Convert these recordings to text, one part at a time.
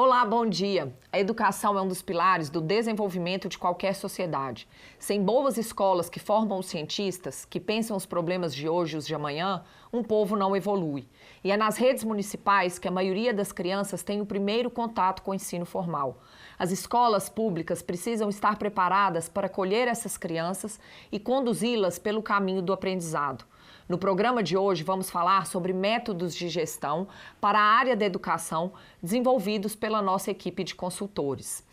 Olá, bom dia. A educação é um dos pilares do desenvolvimento de qualquer sociedade. Sem boas escolas que formam os cientistas, que pensam os problemas de hoje e os de amanhã, um povo não evolui. E é nas redes municipais que a maioria das crianças tem o primeiro contato com o ensino formal. As escolas públicas precisam estar preparadas para acolher essas crianças e conduzi-las pelo caminho do aprendizado. No programa de hoje, vamos falar sobre métodos de gestão para a área da educação desenvolvidos pela nossa equipe de consultores.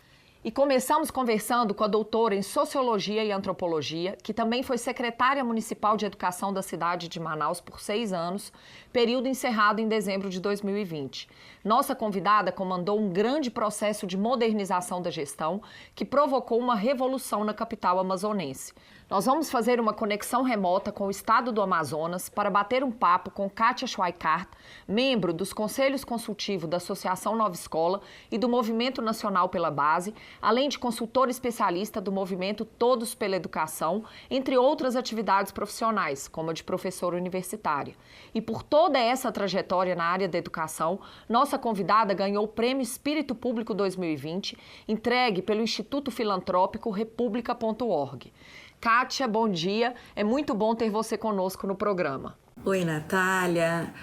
E começamos conversando com a doutora em Sociologia e Antropologia, que também foi secretária municipal de Educação da cidade de Manaus por 6 anos, período encerrado em dezembro de 2020. Nossa convidada comandou um grande processo de modernização da gestão que provocou uma revolução na capital amazonense. Nós vamos fazer uma conexão remota com o estado do Amazonas para bater um papo com Kátia Schweikart, membro dos Conselhos Consultivos da Associação Nova Escola e do Movimento Nacional pela Base, além de consultora especialista do movimento Todos pela Educação, entre outras atividades profissionais, como a de professora universitária. E por toda essa trajetória na área da educação, nossa convidada ganhou o Prêmio Espírito Público 2020, entregue pelo Instituto Filantrópico República.org. Kátia, bom dia. É muito bom ter você conosco no programa. Oi, Natália.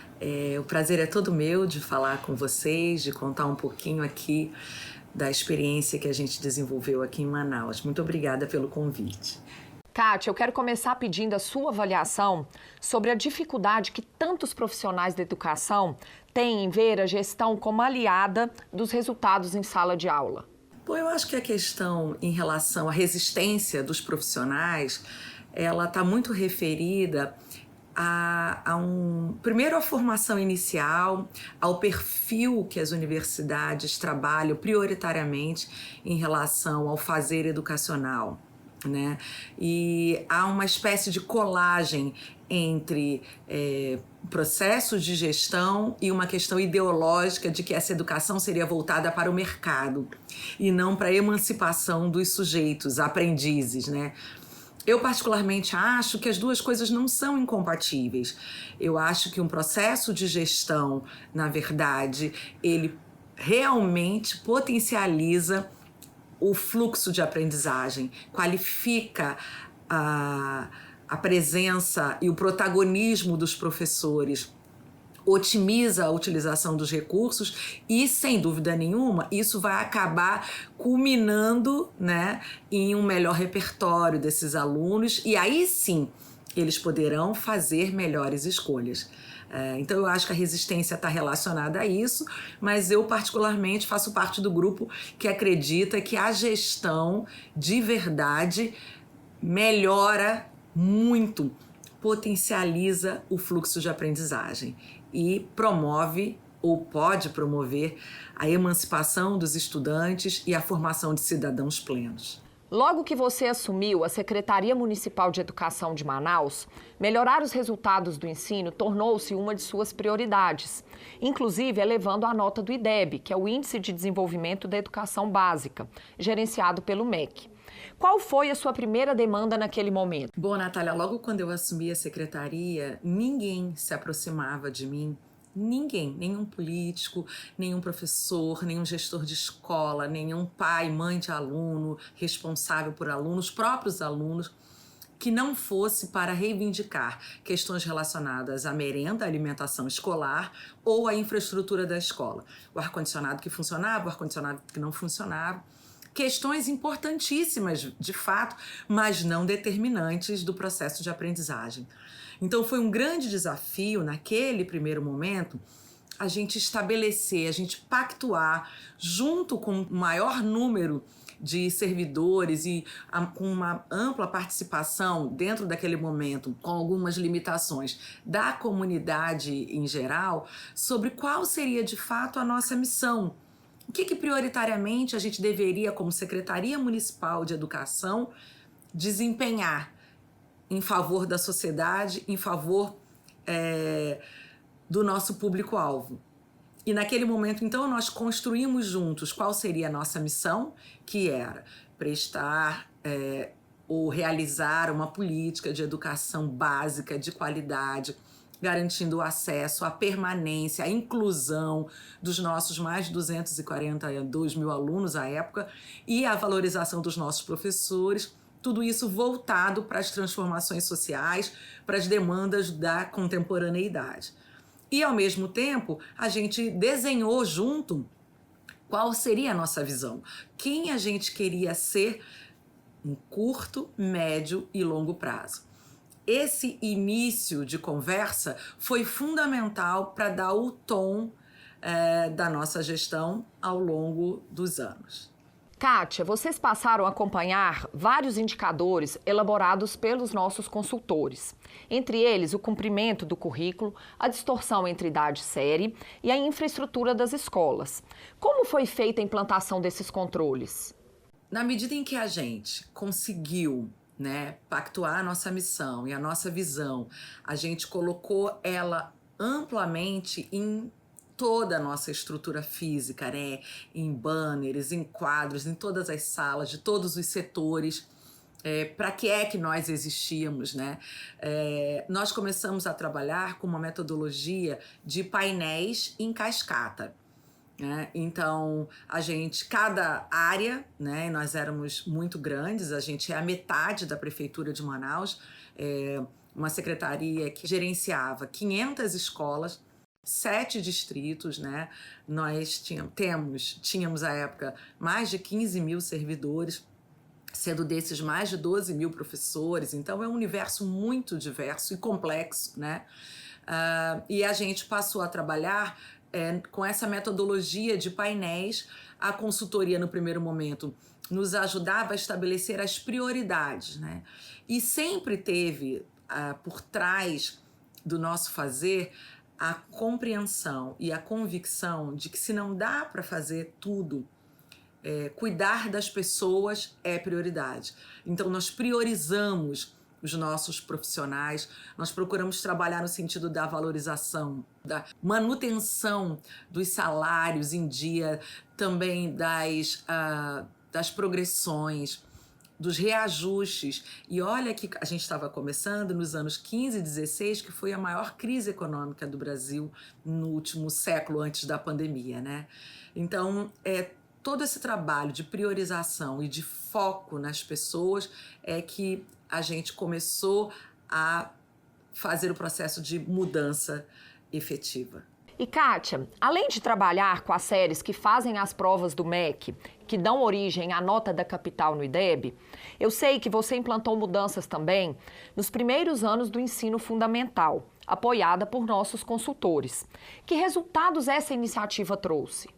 O prazer é todo meu de falar com vocês, de contar um pouquinho aqui da experiência que a gente desenvolveu aqui em Manaus. Muito obrigada pelo convite. Kátia, eu quero começar pedindo a sua avaliação sobre a dificuldade que tantos profissionais da educação têm em ver a gestão como aliada dos resultados em sala de aula. Bom, eu acho que a questão em relação à resistência dos profissionais, ela está muito referida primeiro à formação inicial, ao perfil que as universidades trabalham prioritariamente em relação ao fazer educacional, né? E há uma espécie de colagem entre processos de gestão e uma questão ideológica de que essa educação seria voltada para o mercado e não para a emancipação dos sujeitos, aprendizes, né? Eu particularmente acho que as duas coisas não são incompatíveis. Eu acho que um processo de gestão, na verdade, ele realmente potencializa o fluxo de aprendizagem, qualifica a presença e o protagonismo dos professores, otimiza a utilização dos recursos e, sem dúvida nenhuma, isso vai acabar culminando, né, em um melhor repertório desses alunos e aí sim eles poderão fazer melhores escolhas. Então eu acho que a resistência está relacionada a isso, mas eu particularmente faço parte do grupo que acredita que a gestão de verdade melhora muito, potencializa o fluxo de aprendizagem e promove ou pode promover a emancipação dos estudantes e a formação de cidadãos plenos. Logo que você assumiu a Secretaria Municipal de Educação de Manaus, melhorar os resultados do ensino tornou-se uma de suas prioridades, inclusive elevando a nota do IDEB, que é o Índice de Desenvolvimento da Educação Básica, gerenciado pelo MEC. Qual foi a sua primeira demanda naquele momento? Bom, Natália, logo quando eu assumi a secretaria, ninguém se aproximava de mim. Ninguém, nenhum político, nenhum professor, nenhum gestor de escola, nenhum pai, mãe de aluno, responsável por alunos, próprios alunos, que não fosse para reivindicar questões relacionadas à merenda, à alimentação escolar ou à infraestrutura da escola. O ar-condicionado que funcionava, o ar-condicionado que não funcionava. Questões importantíssimas, de fato, mas não determinantes do processo de aprendizagem. Então foi um grande desafio, naquele primeiro momento, a gente estabelecer, a gente pactuar, junto com o maior número de servidores e com uma ampla participação dentro daquele momento, com algumas limitações da comunidade em geral, sobre qual seria de fato a nossa missão. O que prioritariamente a gente deveria, como Secretaria Municipal de Educação, desempenhar em favor da sociedade, em favor do nosso público-alvo. E naquele momento, então, nós construímos juntos qual seria a nossa missão, que era prestar ou realizar uma política de educação básica, de qualidade, garantindo o acesso, a permanência, a inclusão dos nossos mais de 242 mil alunos à época e a valorização dos nossos professores, tudo isso voltado para as transformações sociais, para as demandas da contemporaneidade. E, ao mesmo tempo, a gente desenhou junto qual seria a nossa visão, quem a gente queria ser em curto, médio e longo prazo. Esse início de conversa foi fundamental para dar o tom da nossa gestão ao longo dos anos. Kátia, vocês passaram a acompanhar vários indicadores elaborados pelos nossos consultores. Entre eles, o cumprimento do currículo, a distorção entre idade e série e a infraestrutura das escolas. Como foi feita a implantação desses controles? Na medida em que a gente conseguiu pactuar a nossa missão e a nossa visão, a gente colocou ela amplamente em toda a nossa estrutura física, em banners, em quadros, em todas as salas, de todos os setores. Para que nós existíamos, nós começamos a trabalhar com uma metodologia de painéis em cascata. Então, cada área, nós éramos muito grandes, a gente é a metade da Prefeitura de Manaus, uma secretaria que gerenciava 500 escolas, 7 distritos, Nós tínhamos à época mais de 15 mil servidores, sendo desses mais de 12 mil professores, então é um universo muito diverso e complexo, e a gente passou a trabalhar com essa metodologia de painéis. A consultoria, no primeiro momento, nos ajudava a estabelecer as prioridades, E sempre teve por trás do nosso fazer a compreensão e a convicção de que se não dá para fazer tudo, cuidar das pessoas é prioridade. Então nós priorizamos os nossos profissionais, nós procuramos trabalhar no sentido da valorização, da manutenção dos salários em dia, também das progressões, dos reajustes. E olha que a gente estava começando nos anos 15 e 16, que foi a maior crise econômica do Brasil no último século antes da pandemia, Então, todo esse trabalho de priorização e de foco nas pessoas é que a gente começou a fazer o processo de mudança efetiva. E Kátia, além de trabalhar com as séries que fazem as provas do MEC, que dão origem à nota da capital no IDEB, eu sei que você implantou mudanças também nos primeiros anos do ensino fundamental, apoiada por nossos consultores. Que resultados essa iniciativa trouxe?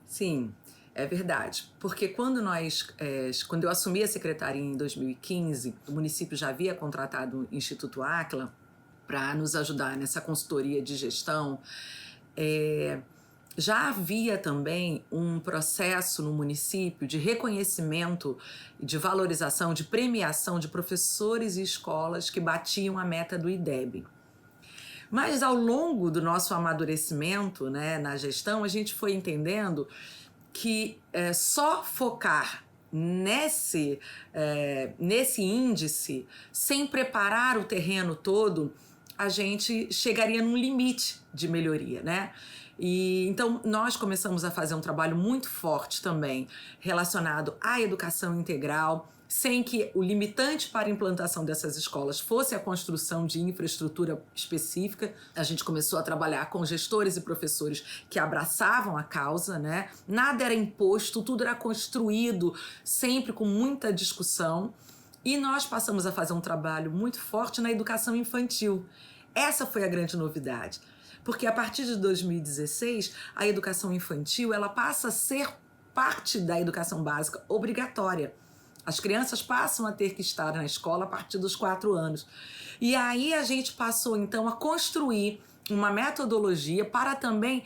Sim, é verdade, porque quando eu assumi a secretaria em 2015, o município já havia contratado o Instituto Áquila para nos ajudar nessa consultoria de gestão. Já havia também um processo no município de reconhecimento, de valorização, de premiação de professores e escolas que batiam a meta do IDEB. Mas ao longo do nosso amadurecimento na gestão, a gente foi entendendo que só focar nesse índice, sem preparar o terreno todo, a gente chegaria num limite de melhoria, E então nós começamos a fazer um trabalho muito forte também relacionado à educação integral, sem que o limitante para a implantação dessas escolas fosse a construção de infraestrutura específica. A gente começou a trabalhar com gestores e professores que abraçavam a causa, Nada era imposto, tudo era construído, sempre com muita discussão. E nós passamos a fazer um trabalho muito forte na educação infantil. Essa foi a grande novidade, porque a partir de 2016, a educação infantil ela passa a ser parte da educação básica obrigatória. As crianças passam a ter que estar na escola a partir dos 4 anos. E aí a gente passou, então, a construir uma metodologia para também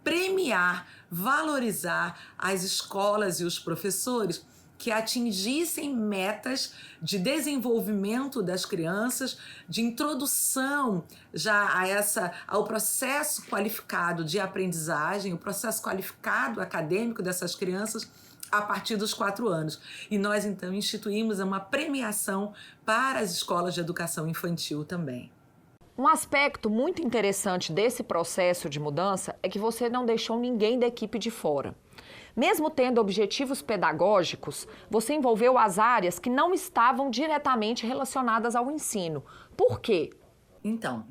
premiar, valorizar as escolas e os professores que atingissem metas de desenvolvimento das crianças, de introdução já ao processo qualificado de aprendizagem, o processo qualificado acadêmico dessas crianças a partir dos 4 anos. E nós, então, instituímos uma premiação para as escolas de educação infantil também. Um aspecto muito interessante desse processo de mudança é que você não deixou ninguém da equipe de fora. Mesmo tendo objetivos pedagógicos, você envolveu as áreas que não estavam diretamente relacionadas ao ensino. Por quê? Então,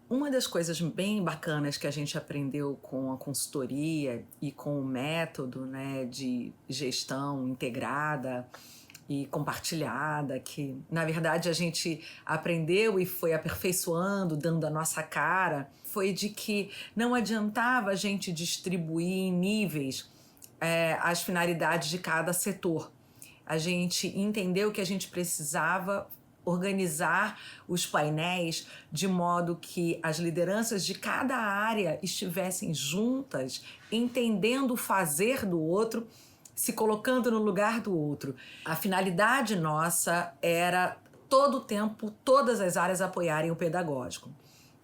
uma das coisas bem bacanas que a gente aprendeu com a consultoria e com o método, né, de gestão integrada e compartilhada, que na verdade a gente aprendeu e foi aperfeiçoando, dando a nossa cara, foi de que não adiantava a gente distribuir em níveis as finalidades de cada setor. A gente entendeu que a gente precisava organizar os painéis de modo que as lideranças de cada área estivessem juntas, entendendo o fazer do outro, se colocando no lugar do outro. A finalidade nossa era todo o tempo, todas as áreas apoiarem o pedagógico.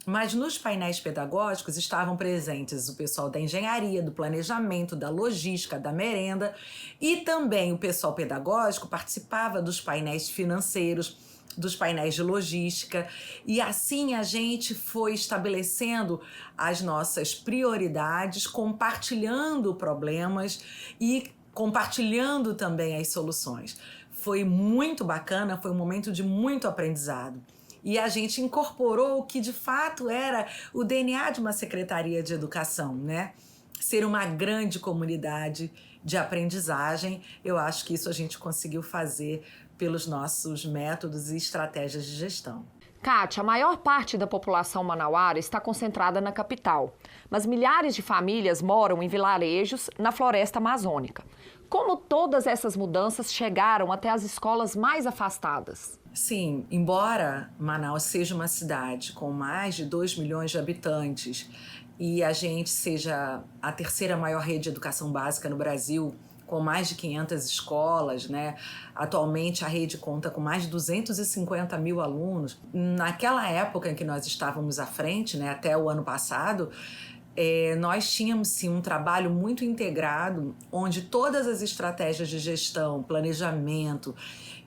Mas nos painéis pedagógicos estavam presentes o pessoal da engenharia, do planejamento, da logística, da merenda, e também o pessoal pedagógico participava dos painéis financeiros, dos painéis de logística, e assim a gente foi estabelecendo as nossas prioridades, compartilhando problemas e compartilhando também as soluções. Foi muito bacana, foi um momento de muito aprendizado. E a gente incorporou o que de fato era o DNA de uma Secretaria de Educação, né? Ser uma grande comunidade de aprendizagem. Eu acho que isso a gente conseguiu fazer pelos nossos métodos e estratégias de gestão. Kátia, a maior parte da população manauara está concentrada na capital, mas milhares de famílias moram em vilarejos na floresta amazônica. Como todas essas mudanças chegaram até as escolas mais afastadas? Sim, embora Manaus seja uma cidade com mais de 2 milhões de habitantes e a gente seja a terceira maior rede de educação básica no Brasil, com mais de 500 escolas, né? Atualmente a rede conta com mais de 250 mil alunos. Naquela época em que nós estávamos à frente, né, até o ano passado, nós tínhamos sim um trabalho muito integrado, onde todas as estratégias de gestão, planejamento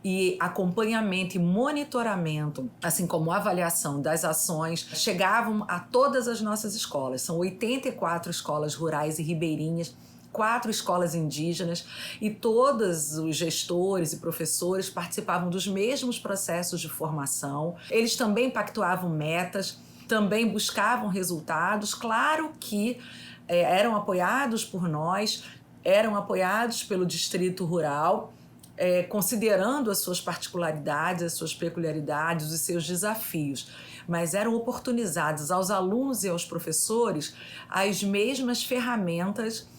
e acompanhamento e monitoramento, assim como avaliação das ações, chegavam a todas as nossas escolas. São 84 escolas rurais e ribeirinhas, 4 escolas indígenas, e todos os gestores e professores participavam dos mesmos processos de formação. Eles também pactuavam metas, também buscavam resultados. Claro que eram apoiados por nós, eram apoiados pelo Distrito Rural, considerando as suas particularidades, as suas peculiaridades, os seus desafios, mas eram oportunizados aos alunos e aos professores as mesmas ferramentas,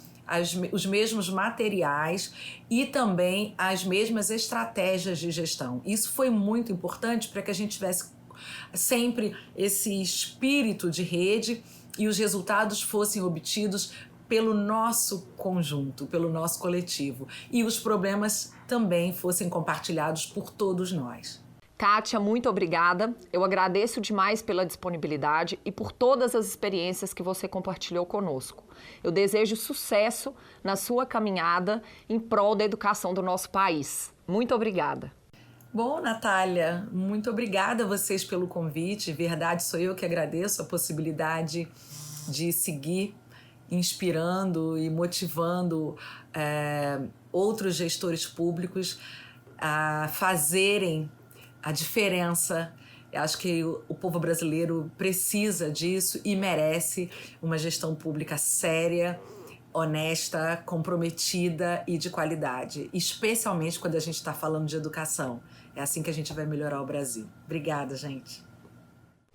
os mesmos materiais e também as mesmas estratégias de gestão. Isso foi muito importante para que a gente tivesse sempre esse espírito de rede e os resultados fossem obtidos pelo nosso conjunto, pelo nosso coletivo, e os problemas também fossem compartilhados por todos nós. Kátia, muito obrigada. Eu agradeço demais pela disponibilidade e por todas as experiências que você compartilhou conosco. Eu desejo sucesso na sua caminhada em prol da educação do nosso país. Muito obrigada. Bom, Natália, muito obrigada a vocês pelo convite. Verdade, sou eu que agradeço a possibilidade de seguir inspirando e motivando outros gestores públicos a fazerem a diferença. Eu acho que o povo brasileiro precisa disso e merece uma gestão pública séria, honesta, comprometida e de qualidade, especialmente quando a gente está falando de educação. É assim que a gente vai melhorar o Brasil. Obrigada, gente.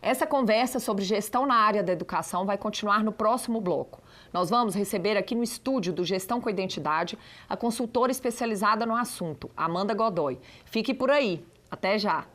Essa conversa sobre gestão na área da educação vai continuar no próximo bloco. Nós vamos receber aqui no estúdio do Gestão com Identidade a consultora especializada no assunto, Amanda Godoy. Fique por aí. Até já!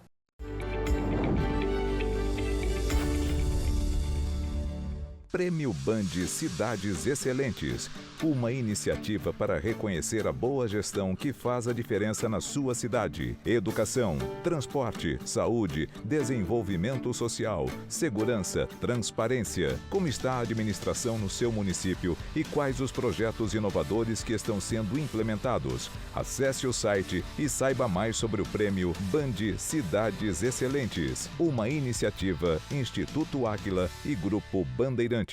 Prêmio Band Cidades Excelentes, uma iniciativa para reconhecer a boa gestão que faz a diferença na sua cidade. Educação, transporte, saúde, desenvolvimento social, segurança, transparência. Como está a administração no seu município e quais os projetos inovadores que estão sendo implementados? Acesse o site e saiba mais sobre o Prêmio Band Cidades Excelentes, uma iniciativa Instituto Áquila e Grupo Bandeirantes.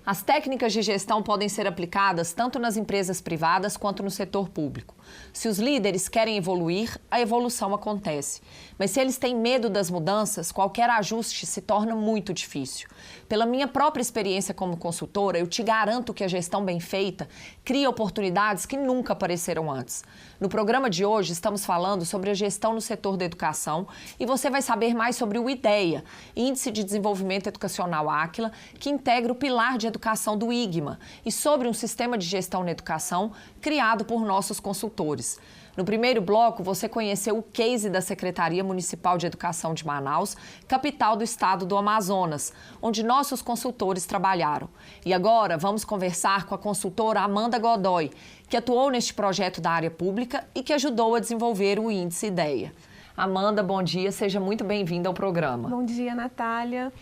As técnicas de gestão podem ser aplicadas tanto nas empresas privadas quanto no setor público. Se os líderes querem evoluir, a evolução acontece. Mas se eles têm medo das mudanças, qualquer ajuste se torna muito difícil. Pela minha própria experiência como consultora, eu te garanto que a gestão bem feita cria oportunidades que nunca apareceram antes. No programa de hoje, estamos falando sobre a gestão no setor da educação e você vai saber mais sobre o IDEA, Índice de Desenvolvimento Educacional Áquila, que integra o pilar de educação do IGMA, e sobre um sistema de gestão na educação criado por nossos consultores. No primeiro bloco, você conheceu o case da Secretaria Municipal de Educação de Manaus, capital do estado do Amazonas, onde nossos consultores trabalharam. E agora vamos conversar com a consultora Amanda Godoy, que atuou neste projeto da área pública e que ajudou a desenvolver o Índice IDEA. Amanda, bom dia, seja muito bem-vinda ao programa. Bom dia, Natália.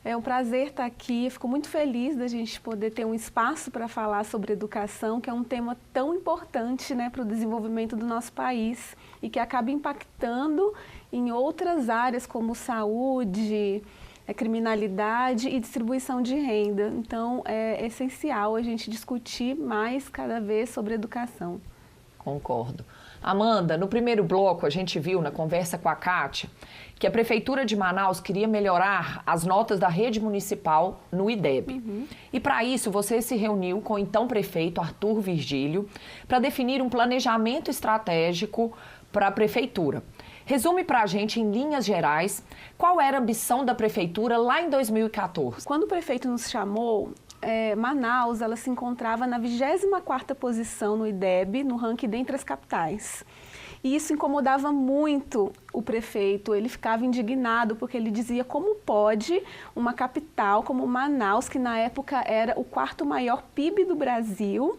É um prazer estar aqui, fico muito feliz da gente poder ter um espaço para falar sobre educação, que é um tema tão importante, né, para o desenvolvimento do nosso país e que acaba impactando em outras áreas como saúde, criminalidade e distribuição de renda. Então, é essencial a gente discutir mais cada vez sobre educação. Concordo. Amanda, no primeiro bloco a gente viu na conversa com a Kátia que a Prefeitura de Manaus queria melhorar as notas da rede municipal no IDEB. E para isso você se reuniu com o então prefeito Arthur Virgílio para definir um planejamento estratégico para a Prefeitura. Resume para a gente, em linhas gerais, qual era a ambição da Prefeitura lá em 2014. Quando o prefeito nos chamou, Manaus ela se encontrava na 24ª posição no IDEB, no ranking dentre as capitais. E isso incomodava muito o prefeito, ele ficava indignado porque ele dizia como pode uma capital como Manaus, que na época era o 4º maior PIB do Brasil,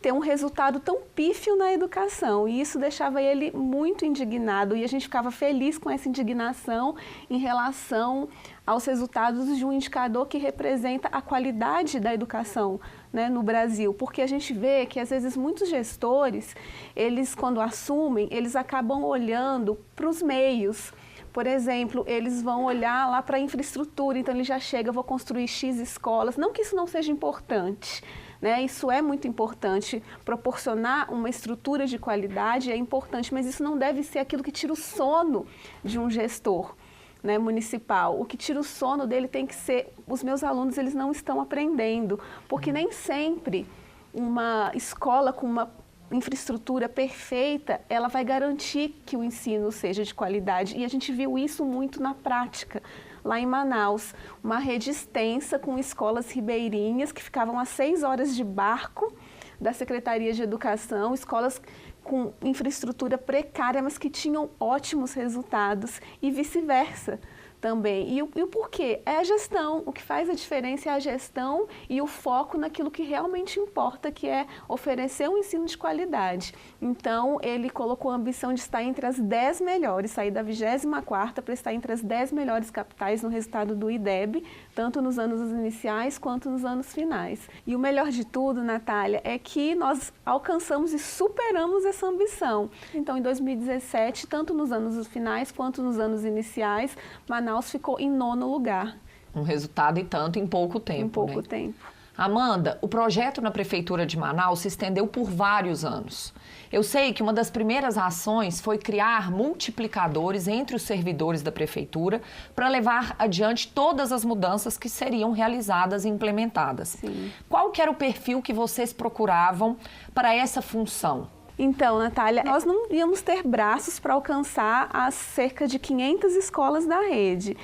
ter um resultado tão pífio na educação. E isso deixava ele muito indignado e a gente ficava feliz com essa indignação em relação aos resultados de um indicador que representa a qualidade da educação, né, no Brasil. Porque a gente vê que, às vezes, muitos gestores, eles, quando assumem, eles acabam olhando para os meios. Por exemplo, eles vão olhar lá para a infraestrutura, então ele já chega, vou construir X escolas. Não que isso não seja importante, né? Isso é muito importante, proporcionar uma estrutura de qualidade é importante, mas isso não deve ser aquilo que tira o sono de um gestor, né, municipal. O que tira o sono dele tem que ser, os meus alunos eles não estão aprendendo, porque nem sempre uma escola com uma infraestrutura perfeita, ela vai garantir que o ensino seja de qualidade. E a gente viu isso muito na prática. Lá em Manaus, uma rede extensa com escolas ribeirinhas que ficavam a 6 horas de barco da Secretaria de Educação, escolas com infraestrutura precária, mas que tinham ótimos resultados e vice-versa também. E o porquê? É a gestão. O que faz a diferença é a gestão e o foco naquilo que realmente importa, que é oferecer um ensino de qualidade. Então, ele colocou a ambição de estar entre as 10 melhores, sair da 24ª para estar entre as 10 melhores capitais no resultado do IDEB, tanto nos anos iniciais quanto nos anos finais. E o melhor de tudo, Natália, é que nós alcançamos e superamos essa ambição. Então, em 2017, tanto nos anos finais quanto nos anos iniciais, Manaus ficou em 9º lugar. Um resultado e tanto em pouco tempo. Em pouco tempo. Amanda, o projeto na Prefeitura de Manaus se estendeu por vários anos. Eu sei que uma das primeiras ações foi criar multiplicadores entre os servidores da Prefeitura para levar adiante todas as mudanças que seriam realizadas e implementadas. Sim. Qual que era o perfil que vocês procuravam para essa função? Então, Natália, nós não íamos ter braços para alcançar as cerca de 500 escolas da rede.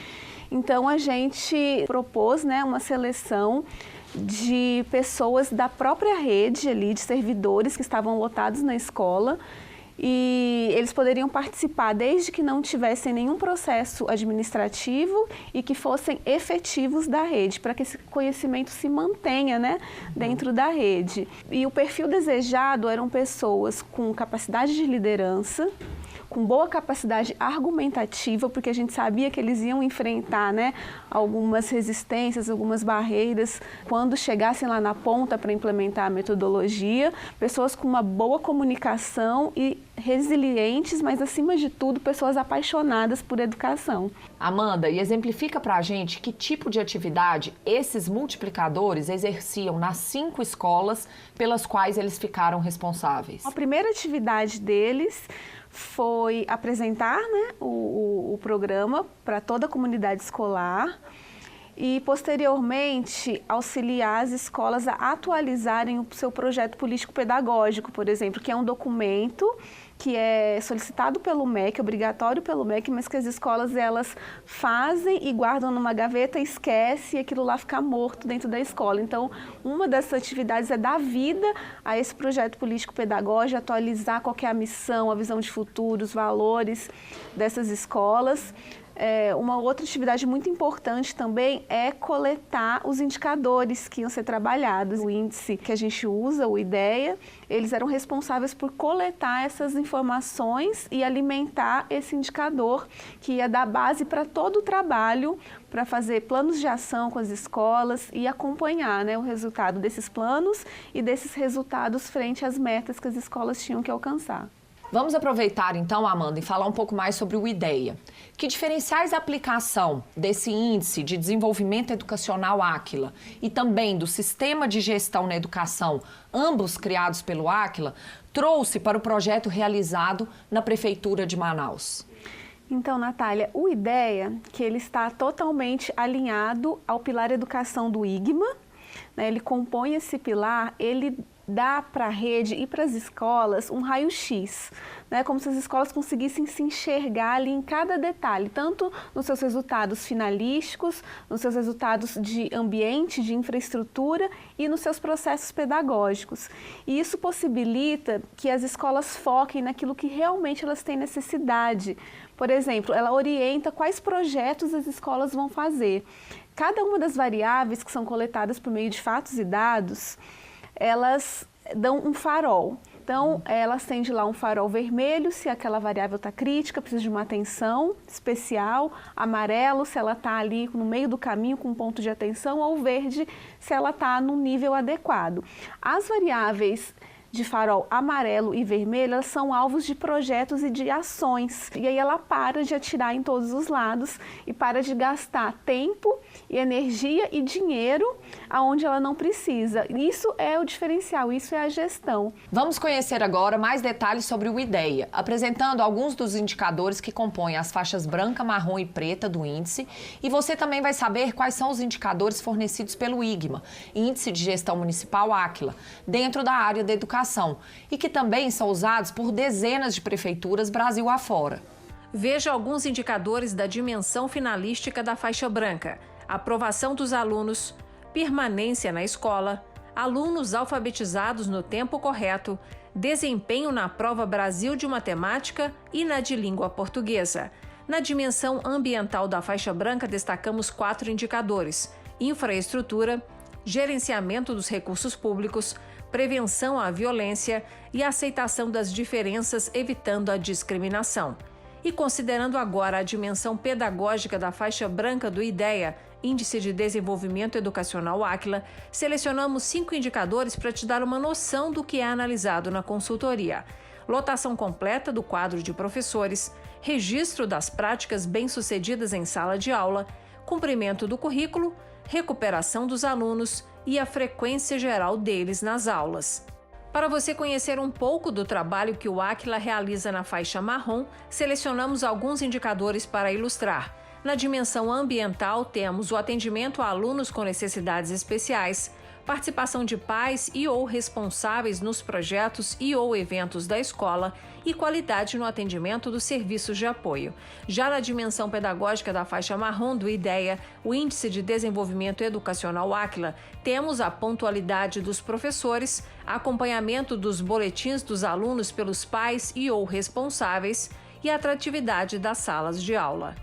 Então, a gente propôs, né, uma seleção de pessoas da própria rede ali, de servidores que estavam lotados na escola, E eles poderiam participar desde que não tivessem nenhum processo administrativo e que fossem efetivos da rede, para que esse conhecimento se mantenha, né, dentro da rede. E o perfil desejado eram pessoas com capacidade de liderança, com boa capacidade argumentativa, porque a gente sabia que eles iam enfrentar, né, algumas resistências, algumas barreiras quando chegassem lá na ponta para implementar a metodologia, pessoas com uma boa comunicação e resilientes, mas acima de tudo, pessoas apaixonadas por educação. Amanda, e exemplifica para a gente que tipo de atividade esses multiplicadores exerciam nas 5 escolas pelas quais eles ficaram responsáveis. A primeira atividade deles foi apresentar, né, o programa para toda a comunidade escolar e, posteriormente, auxiliar as escolas a atualizarem o seu projeto político-pedagógico, por exemplo, que é um documento que é solicitado pelo MEC, obrigatório pelo MEC, mas que as escolas elas fazem e guardam numa gaveta, esquece e aquilo lá fica morto dentro da escola. Então, uma dessas atividades é dar vida a esse projeto político-pedagógico, atualizar qual que é a missão, a visão de futuro, os valores dessas escolas. Uma outra atividade muito importante também é coletar os indicadores que iam ser trabalhados. O índice que a gente usa, o IDEA, eles eram responsáveis por coletar essas informações e alimentar esse indicador que ia dar base para todo o trabalho, para fazer planos de ação com as escolas e acompanhar, né, o resultado desses planos e desses resultados frente às metas que as escolas tinham que alcançar. Vamos aproveitar então, Amanda, e falar um pouco mais sobre o IDEA. Que diferenciais a aplicação desse índice de desenvolvimento educacional Áquila e também do sistema de gestão na educação, ambos criados pelo Áquila, trouxe para o projeto realizado na Prefeitura de Manaus? Então, Natália, o IDEA, que ele está totalmente alinhado ao pilar educação do IGMA, né, ele compõe esse pilar, ele dá para a rede e para as escolas um raio-x, né? Como se as escolas conseguissem se enxergar ali em cada detalhe, tanto nos seus resultados finalísticos, nos seus resultados de ambiente, de infraestrutura e nos seus processos pedagógicos. E isso possibilita que as escolas foquem naquilo que realmente elas têm necessidade. Por exemplo, ela orienta quais projetos as escolas vão fazer. Cada uma das variáveis que são coletadas por meio de fatos e dados, elas dão um farol. Então, ela acende lá um farol vermelho, se aquela variável está crítica, precisa de uma atenção especial, amarelo, se ela está ali no meio do caminho com um ponto de atenção, ou verde, se ela está num nível adequado. As variáveis de farol amarelo e vermelho, elas são alvos de projetos e de ações. E aí ela para de atirar em todos os lados e para de gastar tempo e energia e dinheiro aonde ela não precisa. Isso é o diferencial, isso é a gestão. Vamos conhecer agora mais detalhes sobre o IDEA, apresentando alguns dos indicadores que compõem as faixas branca, marrom e preta do índice. E você também vai saber quais são os indicadores fornecidos pelo IGMA, Índice de Gestão Municipal Áquila, dentro da área da educação, e que também são usados por dezenas de prefeituras Brasil afora. Veja alguns indicadores da dimensão finalística da faixa branca: aprovação dos alunos, permanência na escola, alunos alfabetizados no tempo correto, desempenho na prova Brasil de Matemática e na de língua portuguesa. Na dimensão ambiental da faixa branca, destacamos 4 indicadores: infraestrutura, gerenciamento dos recursos públicos, prevenção à violência e aceitação das diferenças, evitando a discriminação. E considerando agora a dimensão pedagógica da faixa branca do IDEA, Índice de Desenvolvimento Educacional Áquila, selecionamos 5 indicadores para te dar uma noção do que é analisado na consultoria: lotação completa do quadro de professores, registro das práticas bem-sucedidas em sala de aula, cumprimento do currículo, recuperação dos alunos e a frequência geral deles nas aulas. Para você conhecer um pouco do trabalho que o Áquila realiza na faixa marrom, selecionamos alguns indicadores para ilustrar. Na dimensão ambiental, temos o atendimento a alunos com necessidades especiais, participação de pais e ou responsáveis nos projetos e ou eventos da escola e qualidade no atendimento dos serviços de apoio. Já na dimensão pedagógica da faixa marrom do IDEA, o Índice de Desenvolvimento Educacional Áquila, temos a pontualidade dos professores, acompanhamento dos boletins dos alunos pelos pais e ou responsáveis e a atratividade das salas de aula.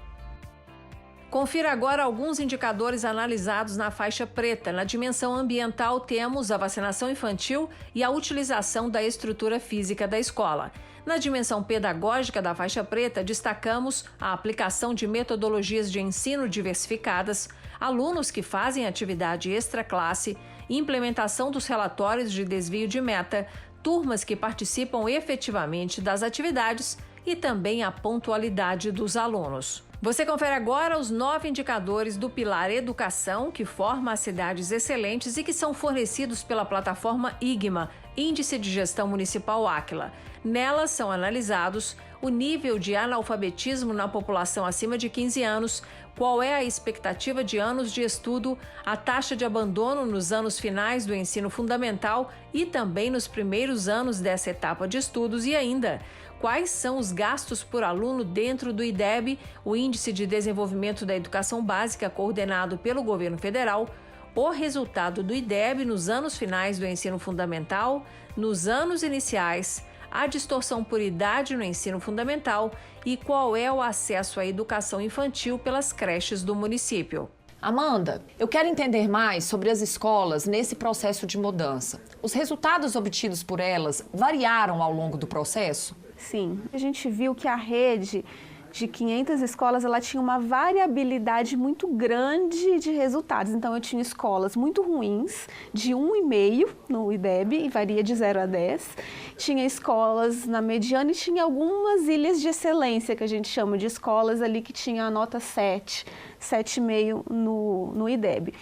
Confira agora alguns indicadores analisados na faixa preta. Na dimensão ambiental, temos a vacinação infantil e a utilização da estrutura física da escola. Na dimensão pedagógica da faixa preta, destacamos a aplicação de metodologias de ensino diversificadas, alunos que fazem atividade extraclasse, implementação dos relatórios de desvio de meta, turmas que participam efetivamente das atividades e também a pontualidade dos alunos. Você confere agora os 9 indicadores do Pilar Educação, que forma as cidades excelentes e que são fornecidos pela plataforma IGMA, Índice de Gestão Municipal Áquila. Nelas são analisados o nível de analfabetismo na população acima de 15 anos, qual é a expectativa de anos de estudo, a taxa de abandono nos anos finais do ensino fundamental e também nos primeiros anos dessa etapa de estudos e ainda quais são os gastos por aluno dentro do IDEB, o Índice de Desenvolvimento da Educação Básica coordenado pelo governo federal, o resultado do IDEB nos anos finais do ensino fundamental, nos anos iniciais, a distorção por idade no ensino fundamental e qual é o acesso à educação infantil pelas creches do município. Amanda, eu quero entender mais sobre as escolas nesse processo de mudança. Os resultados obtidos por elas variaram ao longo do processo? Sim, a gente viu que a rede de 500 escolas, ela tinha uma variabilidade muito grande de resultados. Então, eu tinha escolas muito ruins, de 1,5 no IDEB, e varia de 0 a 10. Tinha escolas na mediana e tinha algumas ilhas de excelência, que a gente chama de escolas ali que tinha a nota 7, 7,5 no IDEB.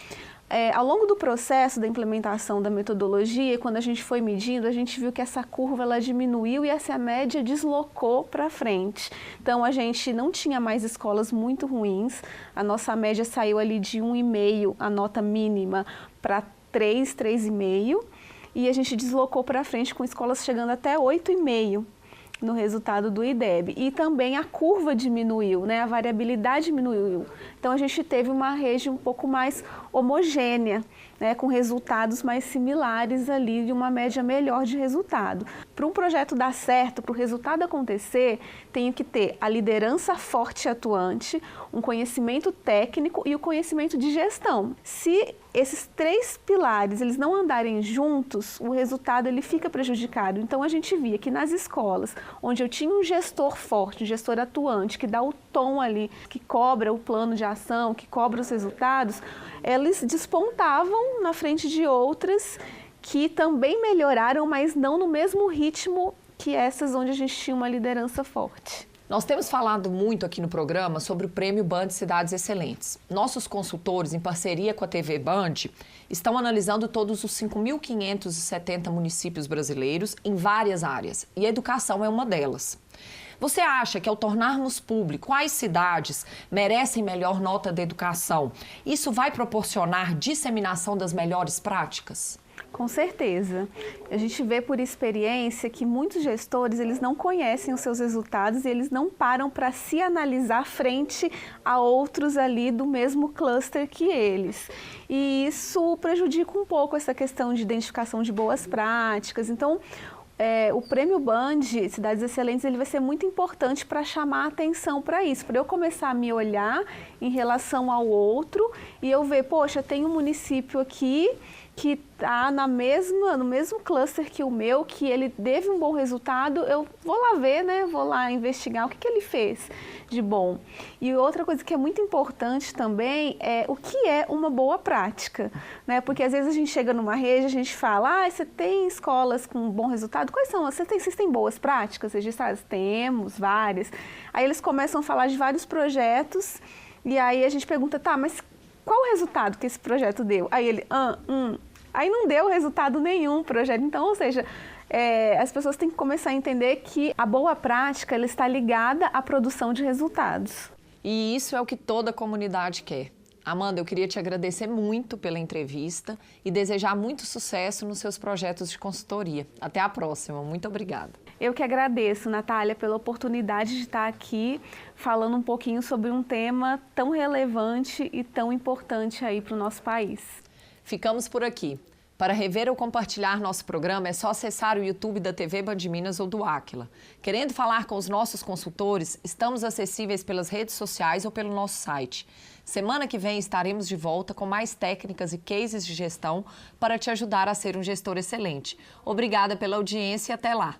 Ao longo do processo da implementação da metodologia, quando a gente foi medindo, a gente viu que essa curva ela diminuiu e essa média deslocou para frente. Então, a gente não tinha mais escolas muito ruins, a nossa média saiu ali de 1,5, a nota mínima, para 3, 3,5, e a gente deslocou para frente com escolas chegando até 8,5. No resultado do IDEB. E também a curva diminuiu, né? A variabilidade diminuiu. Então, a gente teve uma rede um pouco mais homogênea, né? Com resultados mais similares ali, de uma média melhor de resultado. Para um projeto dar certo, para o resultado acontecer, tem que ter a liderança forte e atuante, um conhecimento técnico e o conhecimento de gestão. Se esses 3 pilares eles não andarem juntos, o resultado ele fica prejudicado. Então, a gente via que nas escolas onde eu tinha um gestor forte, um gestor atuante, que dá o tom ali, que cobra o plano de ação, que cobra os resultados, eles despontavam na frente de outras que também melhoraram, mas não no mesmo ritmo que essas onde a gente tinha uma liderança forte. Nós temos falado muito aqui no programa sobre o Prêmio Band Cidades Excelentes. Nossos consultores, em parceria com a TV Band, estão analisando todos os 5.570 municípios brasileiros em várias áreas, e a educação é uma delas. Você acha que ao tornarmos público quais cidades merecem melhor nota de educação, isso vai proporcionar disseminação das melhores práticas? Com certeza. A gente vê por experiência que muitos gestores eles não conhecem os seus resultados e eles não param para se analisar frente a outros ali do mesmo cluster que eles. E isso prejudica um pouco essa questão de identificação de boas práticas. Então, o Prêmio Band Cidades Excelentes ele vai ser muito importante para chamar a atenção para isso, para eu começar a me olhar em relação ao outro e eu ver, poxa, tem um município aqui que está no mesmo cluster que o meu, que ele teve um bom resultado, eu vou lá ver, né? Vou lá investigar o que ele fez de bom. E outra coisa que é muito importante também é o que é uma boa prática, né? Porque às vezes a gente chega numa rede, a gente fala, você tem escolas com bom resultado? Quais são? Vocês têm boas práticas registradas? Temos, várias. Aí eles começam a falar de vários projetos e aí a gente pergunta, tá, mas qual o resultado que esse projeto deu? Aí ele, aí não deu resultado nenhum projeto. Então, ou seja, as pessoas têm que começar a entender que a boa prática ela está ligada à produção de resultados. E isso é o que toda a comunidade quer. Amanda, eu queria te agradecer muito pela entrevista e desejar muito sucesso nos seus projetos de consultoria. Até a próxima. Muito obrigada. Eu que agradeço, Natália, pela oportunidade de estar aqui falando um pouquinho sobre um tema tão relevante e tão importante aí para o nosso país. Ficamos por aqui. Para rever ou compartilhar nosso programa, é só acessar o YouTube da TV Band Minas ou do Áquila. Querendo falar com os nossos consultores, estamos acessíveis pelas redes sociais ou pelo nosso site. Semana que vem estaremos de volta com mais técnicas e cases de gestão para te ajudar a ser um gestor excelente. Obrigada pela audiência e até lá!